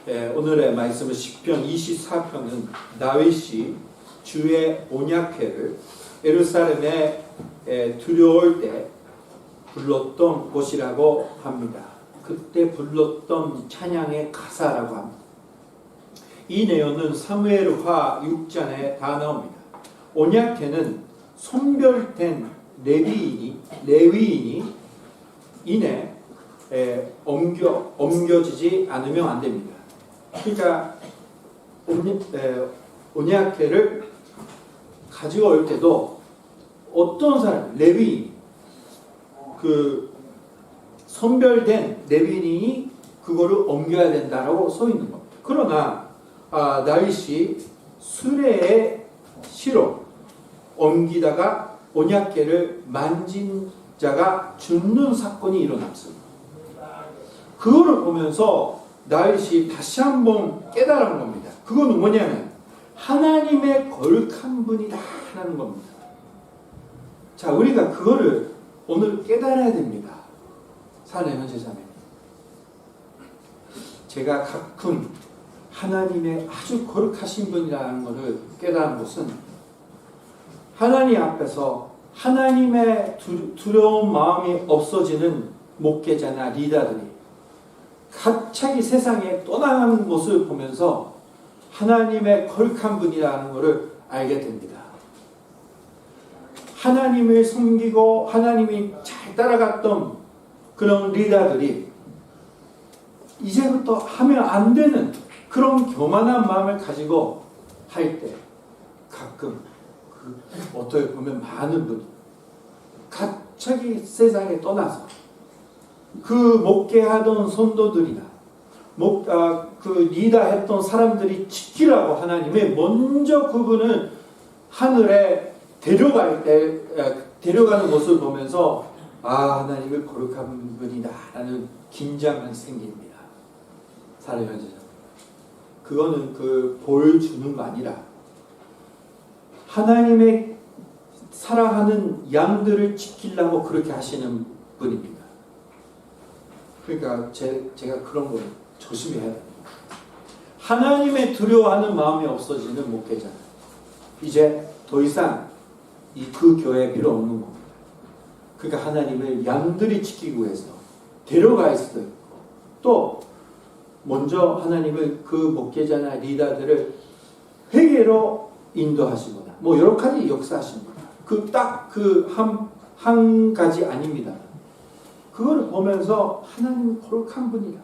오늘의 말씀은 시편 24편은 다윗이 주의 온약회를 예루살렘에 들여올 때 불렀던 곳이라고 합니다. 그때 불렀던 찬양의 가사라고 합니다. 이 내용은 사무엘하 6장에 다 나옵니다. 온약회는 선별된 레위인이 이내 옮겨지지 않으면 안 됩니다. 그러니까 온약회를 가지고 올 때도 어떤 사람, 레위인, 그 선별된 레위인이 그거를 옮겨야 된다라고 써 있는 겁니다. 그러나 다윗이 수레에 실어 옮기다가 온약궤를 만진 자가 죽는 사건이 일어났습니다. 그거를 보면서 다윗이 다시 한번 깨달은 겁니다. 그거는 뭐냐면 하나님의 거룩한 분이다라는 겁니다. 자, 우리가 그거를 오늘 깨달아야 됩니다. 사랑하는 형제자매, 제가 가끔 하나님의 아주 거룩하신 분이라는 것을 깨달은 것은 하나님 앞에서 하나님의 두려운 마음이 없어지는 목회자나 리더들이 갑자기 세상에 떠나가는 모습을 보면서 하나님의 거룩한 분이라는 것을 알게 됩니다. 하나님을 섬기고 하나님이 잘 따라갔던 그런 리더들이 이제부터 하면 안 되는 그런 교만한 마음을 가지고 할 때 가끔 어떻게 보면 많은 분이 갑자기 세상에 떠나서 그 목회하던 성도들이나 그 리더 했던 사람들이 지키라고 하나님이 먼저 그분을 하늘에 데려가는 모습을 보면서 하나님의 거룩한 분이다 라는 긴장감이 생깁니다. 사랑하는 형제자매, 그거는 그 보여주는 거 아니라 하나님의 사랑하는 양들을 지키려고 그렇게 하시는 분입니다. 그러니까 제가 그런 걸 조심해야 됩니다. 하나님의 두려워하는 마음이 없어지는 목회자는 이제 더 이상 그 교회에 필요 없는 겁니다. 그러니까 하나님을 양들이 지키기 위해서 데려갈 수도 있고, 또 먼저 하나님을 그 목회자나 리더들을 회개로 인도하시거나 여러 가지 역사하십니다. 한 가지 아닙니다. 그거를 보면서 하나님 거룩한 분이다.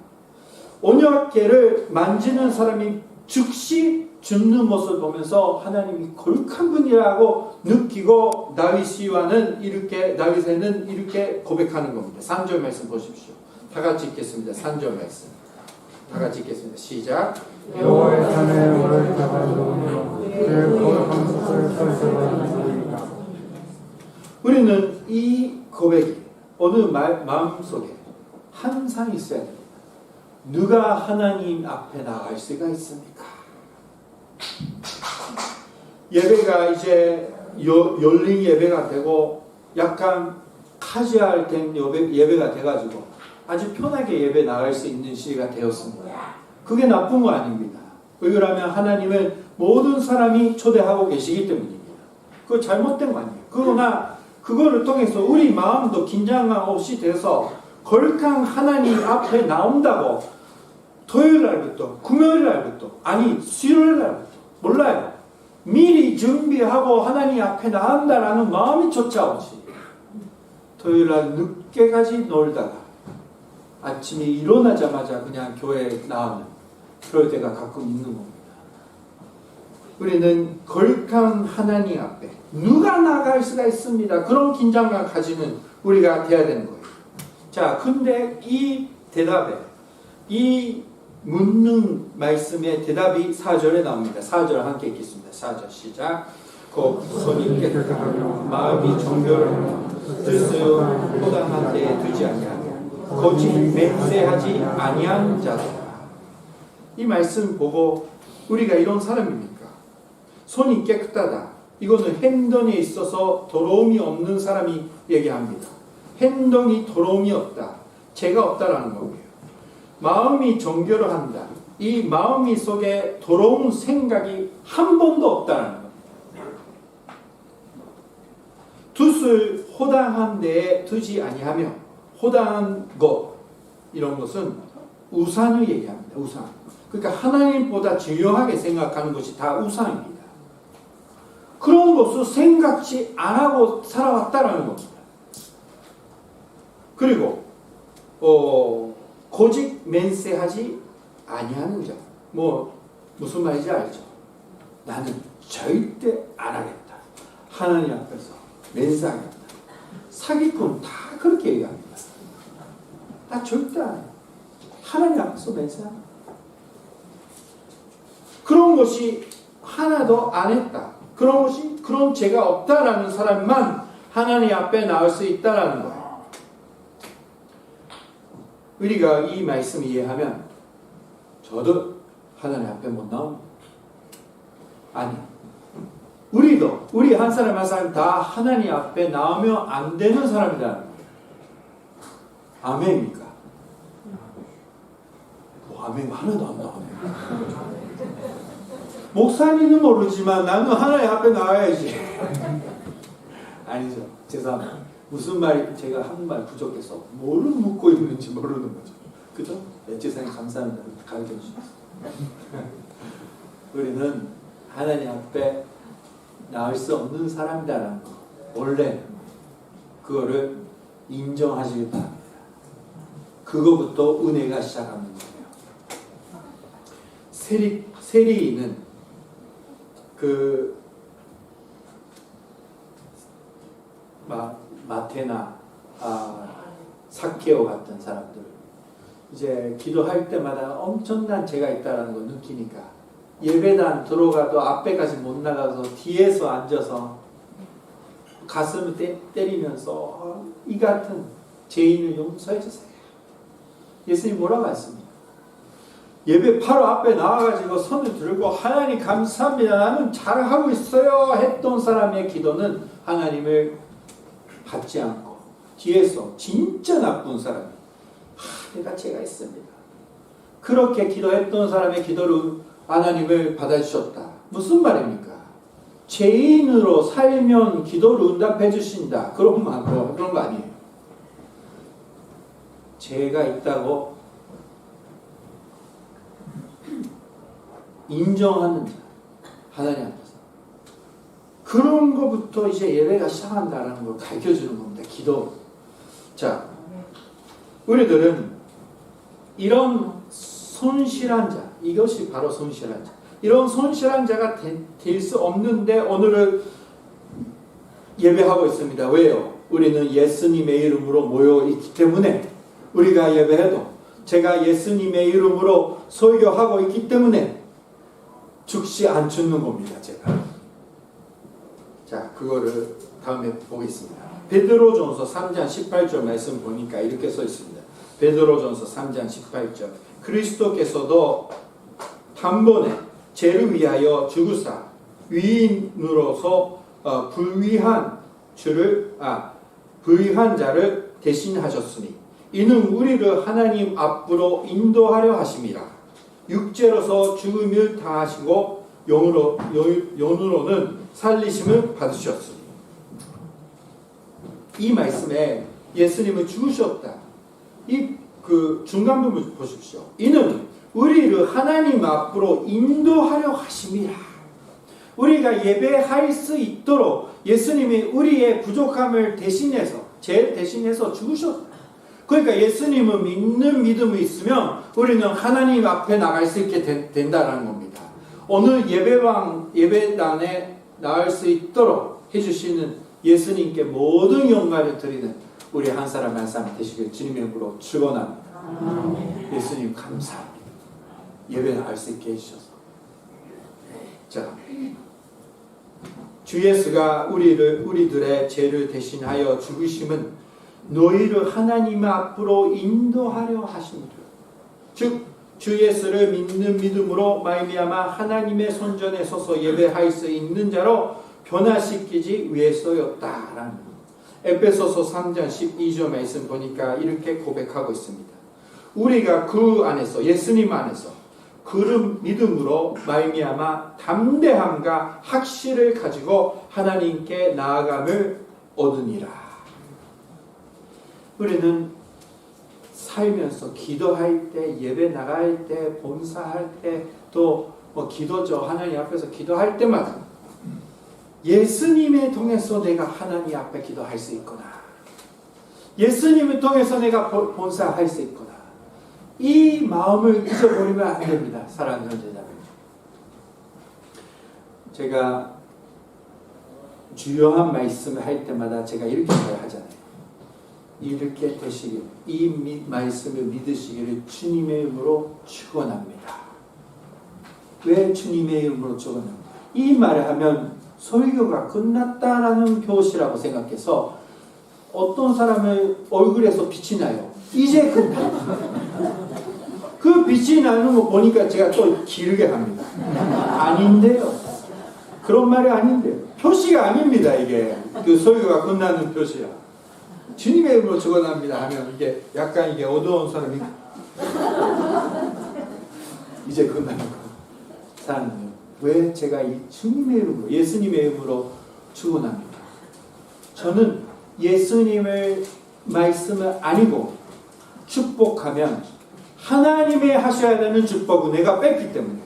온약궤를 만지는 사람이 즉시 죽는 모습을 보면서 하나님이 거룩한 분이라고 느끼고 다윗에는 이렇게 고백하는 겁니다. 3절 말씀 보십시오. 다 같이 읽겠습니다. 3절 말씀. 다 같이 읽겠습니다. 시작. 여호와의 산에 너를 잡아놓으며 그의 거룩한 곳을 설정하리이다. 우리는 이 고백이 어느 마음속에 항상 있어야 됩니다. 누가 하나님 앞에 나갈 수가 있습니까? 예배가 이제 열린 예배가 되고 약간 카주얼된 예배가 돼가지고 아주 편하게 예배 나갈 수 있는 시기가 되었습니다. 그게 나쁜 거 아닙니다. 왜냐하면 하나님은 모든 사람이 초대하고 계시기 때문입니다. 그거 잘못된 거 아니에요. 그러나 그거를 통해서 우리 마음도 긴장감 없이 돼서 거룩한 하나님 앞에 나온다고 토요일 날부터, 금요일 날부터, 아니 수요일 날부터 몰라요. 미리 준비하고 하나님 앞에 나온다라는 마음이 쫓아오지. 토요일 날 늦게까지 놀다가 아침에 일어나자마자 그냥 교회에 나오는 그럴 때가 가끔 있는 겁니다. 우리는 거룩한 하나님 앞에 누가 나갈 수가 있습니다. 그런 긴장감 가지는 우리가 돼야 되는 거예요. 자, 근데 이 대답에, 이 묻는 말씀의 대답이 4절에 나옵니다. 4절 함께 읽겠습니다. 4절 시작. 곧 손이 깨끗하며 마음이 정결하며 뜻을 허당한 데에 두지 아니하며 거짓 맹세하지 아니한 자다. 이 말씀 보고 우리가 이런 사람입니까? 손이 깨끗하다. 이거는 행동에 있어서 더러움이 없는 사람이 얘기합니다. 행동이 더러움이 없다. 죄가 없다라는 거고요. 마음이 정결을 한다. 이 마음 속에 더러운 생각이 한 번도 없다는 것. 돛을 호당한 데에 두지 아니하며, 호당한 것 이런 것은 우상을 얘기합니다. 우상. 그러니까 하나님보다 중요하게 생각하는 것이 다 우상입니다. 그런 것을 생각지 안 하고 살아왔다라는 겁니다. 그리고 고직 맹세하지 아니하는 자. 무슨 말인지 알죠? 나는 절대 안 하겠다. 하나님 앞에서 맹세하겠다. 사기꾼 다 그렇게 얘기합니다. 나 절대 안 해. 하나님 앞에서 맹세합니다. 그런 것이 하나도 안 했다. 그런 죄가 없다라는 사람만 하나님 앞에 나올 수 있다라는 거예요. 우리가 이 말씀 이해하면 저도 하나님 앞에 못 나옵니다. 아니, 우리 한 사람 한 사람 다 하나님 앞에 나오면 안 되는 사람이라는 거예요. 아멘입니까? 아멘 하나도 안 나오네. 목사님은 모르지만 나는 하나님 앞에 나와야지. 아니죠. 죄송합니다. 무슨 말이 제가 한국말 부족해서 뭐를 묻고 있는지 모르는 거죠. 그죠? 예체사님 감사합니다. 가르쳐 주셨어요. 우리는 하나님 앞에 나올 수 없는 사람이라는 거. 원래 그거를 인정하시기 바랍니다. 그거부터 은혜가 시작하는 거예요. 세리는 마테나 사케오 같은 사람들 이제 기도할 때마다 엄청난 죄가 있다는 걸 느끼니까 예배당 들어가도 앞에까지 못 나가서 뒤에서 앉아서 가슴을 때리면서 이 같은 죄인을 용서해 주세요. 예수님 뭐라고 했습니까? 예배 바로 앞에 나와가지고 손을 들고 하나님 감사합니다. 나는 잘하고 있어요. 했던 사람의 기도는 하나님을 받지 않고 뒤에서 진짜 나쁜 사람이 내가 죄가 있습니다. 그렇게 기도했던 사람의 기도를 하나님을 받아주셨다. 무슨 말입니까? 죄인으로 살면 기도를 응답해 주신다. 그런 거 아니에요. 죄가 있다고 인정하는 자, 하나님 앞에서. 그런 것부터 이제 예배가 시작한다는 걸 가르쳐 주는 겁니다. 기도. 자, 우리들은 이런 손실한 자, 이것이 바로 손실한 자. 이런 손실한 자가 될 수 없는데 오늘은 예배하고 있습니다. 왜요? 우리는 예수님의 이름으로 모여 있기 때문에 우리가 예배해도 제가 예수님의 이름으로 설교하고 있기 때문에 죽지 안 죽는 겁니다. 제가. 자, 그거를 다음에 보겠습니다. 베드로전서 3장 18절 말씀 보니까 이렇게 써 있습니다. 베드로전서 3장 18절. 그리스도께서도 단번에 죄를 위하여 죽으사 위인으로서 불의한 자를 대신하셨으니 이는 우리를 하나님 앞으로 인도하려 하심이라. 육체로서 죽음을 당하시고 영으로는 살리심을 받으셨으니. 이 말씀에 예수님은 죽으셨다. 그 중간 부분 보십시오. 이는 우리를 하나님 앞으로 인도하려 하심이라. 우리가 예배할 수 있도록 예수님이 우리의 부족함을 대신해서 죄를 대신해서 죽으셨다. 그러니까 예수님을 믿는 믿음이 있으면 우리는 하나님 앞에 나갈 수 있게 된다는 겁니다. 오늘 예배당에 나갈 수 있도록 해주시는 예수님께 모든 영광을 드리는 우리 한 사람 한 사람 되시길 주님의 이름으로 축원합니다. 예수님 감사합니다. 예배 나갈 수 있게 해주셔서. 자, 주 예수가 우리들의 죄를 대신하여 죽으심은 너희를 하나님 앞으로 인도하려 하십니다. 즉, 주 예수를 믿는 믿음으로 말미암아 하나님의 손전에 서서 예배할 수 있는 자로 변화시키지 위해서였다라는 것. 에베소서 3장 12절 말씀 보니까 이렇게 고백하고 있습니다. 우리가 그 안에서, 예수님 안에서 그런 믿음으로 말미암아 담대함과 확실을 가지고 하나님께 나아감을 얻으니라. 우리는 살면서 기도할 때, 예배 나갈 때, 봉사할 때, 또 기도죠. 하나님 앞에서 기도할 때마다 예수님을 통해서 내가 하나님 앞에 기도할 수 있구나. 예수님을 통해서 내가 봉사할 수 있구나. 이 마음을 잊어버리면 안 됩니다. 사랑하는 형제자매. 제가 주요한 말씀을 할 때마다 제가 이렇게 말하잖아요. 이렇게 되시길, 이 말씀을 믿으시기를 주님의 이름으로 축원합니다. 왜 주님의 이름으로 축원합니다? 이 말을 하면 설교가 끝났다라는 표시라고 생각해서 어떤 사람의 얼굴에서 빛이 나요. 이제 끝났다. 그 빛이 나는 거 보니까 제가 또 기르게 합니다. 아닌데요. 그런 말이 아닌데요. 표시가 아닙니다. 이게 그 설교가 끝나는 표시야. 주님의 이름으로 축원합니다 하면 이게 약간 이게 어두운 사람이 이제 끝나는 거. 사랑해요. 왜 제가 이 주님의 이름으로, 예수님의 이름으로 축원합니다. 저는 예수님의 말씀을 아니고 축복하면 하나님의 하셔야 되는 축복을 내가 뺐기 때문에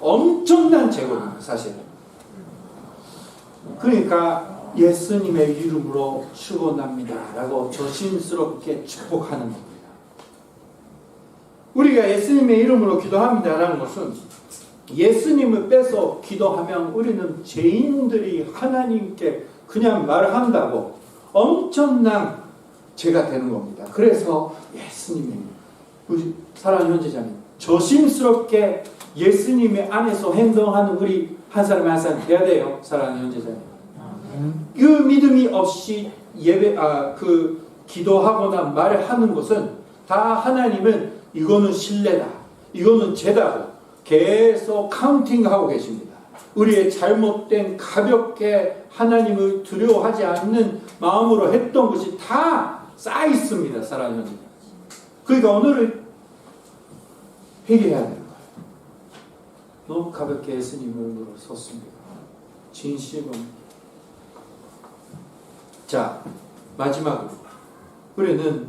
엄청난 재고입니다. 사실은. 그러니까 예수님의 이름으로 축원합니다 라고 조심스럽게 축복하는 겁니다. 우리가 예수님의 이름으로 기도합니다 라는 것은 예수님을 빼서 기도하면 우리는 죄인들이 하나님께 그냥 말한다고 엄청난 죄가 되는 겁니다. 그래서 예수님의, 우리 사랑하는 형제자매, 조심스럽게 예수님의 안에서 행동하는 우리 한 사람 한 사람 돼야 돼요. 사랑하는 형제자매. 그 믿음이 없이 기도하거나 말을 하는 것은 다 하나님은 이거는 신뢰다, 이거는 죄다고 계속 카운팅하고 계십니다. 우리의 잘못된 가볍게 하나님을 두려워하지 않는 마음으로 했던 것이 다 쌓여 있습니다. 사랑하는 형제. 그러니까 오늘은 회개해야 되는 거예요. 너무 가볍게 예수님으로 섰습니다. 진심은. 자, 마지막으로 우리는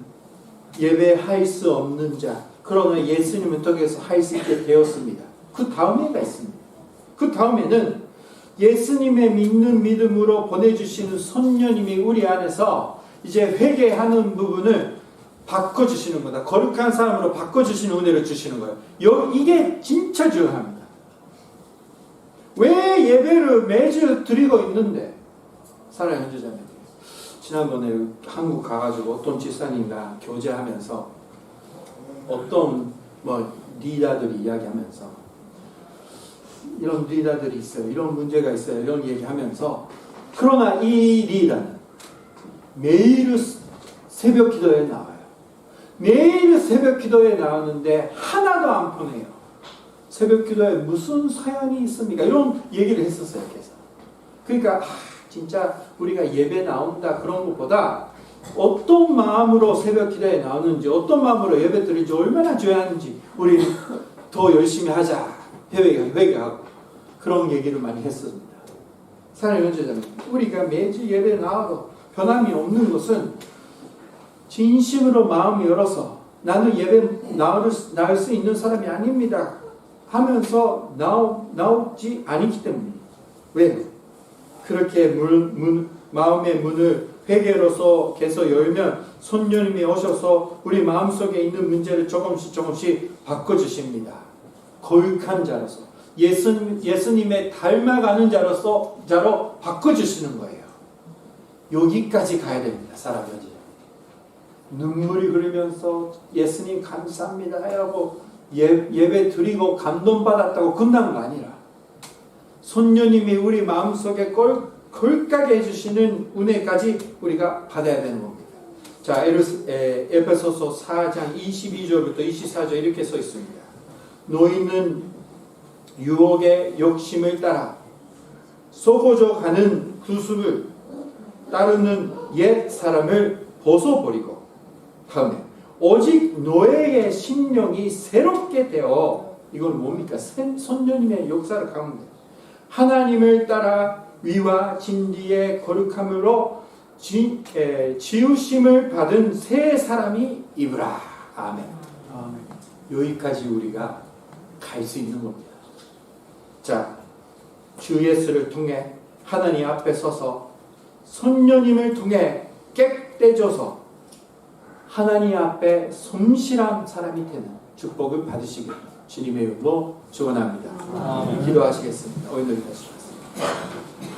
예배할 수 없는 자, 그러나 예수님을 통해서 할 수 있게 되었습니다. 그 다음에가 있습니다. 그 다음에는 예수님의 믿는 믿음으로 보내주시는 선녀님이 우리 안에서 이제 회개하는 부분을 바꿔주시는 거다. 거룩한 사람으로 바꿔주시는 은혜를 주시는 거예요. 이게 진짜 중요합니다. 왜 예배를 매주 드리고 있는데, 사랑하는 형제자매, 지난번에 한국 가가지고 어떤 집사님과 교제하면서 어떤 리더들이 이야기하면서 이런 리더들이 있어요. 이런 문제가 있어요. 이런 얘기하면서, 그러나 이 리더는 매일 새벽 기도에 나와요. 매일 새벽 기도에 나오는데 하나도 안 보내요. 새벽 기도에 무슨 사연이 있습니까? 이런 얘기를 했었어요. 그래서. 그러니까 진짜 우리가 예배 나온다 그런 것보다 어떤 마음으로 새벽 기도에 나오는지, 어떤 마음으로 예배 드리는지, 얼마나 중요한지 우리 더 열심히 하자. 회개하고 그런 얘기를 많이 했습니다. 사랑하는 형제자매, 우리가 매주 예배 나와도 변함이 없는 것은 진심으로 마음을 열어서 나는 예배 나올 수 있는 사람이 아닙니다 하면서 나오지 않기 때문에. 왜? 그렇게 마음의 문을 회개로서 계속 열면 손님이 오셔서 우리 마음속에 있는 문제를 조금씩 바꿔주십니다. 거룩한 자로서 예수님의 닮아가는 자로 바꿔주시는 거예요. 여기까지 가야 됩니다. 사랑하는 눈물이 흐르면서 예수님 감사합니다 하고 예배 드리고 감동받았다고 끝나는 거 아니라 손녀님이 우리 마음속에 걸까게 해주시는 은혜까지 우리가 받아야 되는 겁니다. 자, 에베소서 4장 22절부터 24절 이렇게 써 있습니다. 너희는 유혹의 욕심을 따라 썩어져가는 구습을 따르는 옛 사람을 벗어버리고, 다음에 오직 너희의 심령이 새롭게 되어 이건 뭡니까? 선녀님의 역사를 가운데 하나님을 따라 위와 진리의 거룩함으로 지으심을 받은 새 사람이 입으라. 아멘. 여기까지 우리가 갈 수 있는 겁니다. 자, 주 예수를 통해 하나님 앞에 서서 선녀님을 통해 깨끗해져서 하나님 앞에 성실한 사람이 되는 축복을 받으시길 주님의 이름으로 축원합니다. 기도하시겠습니다. 오늘 다시 하겠습니다.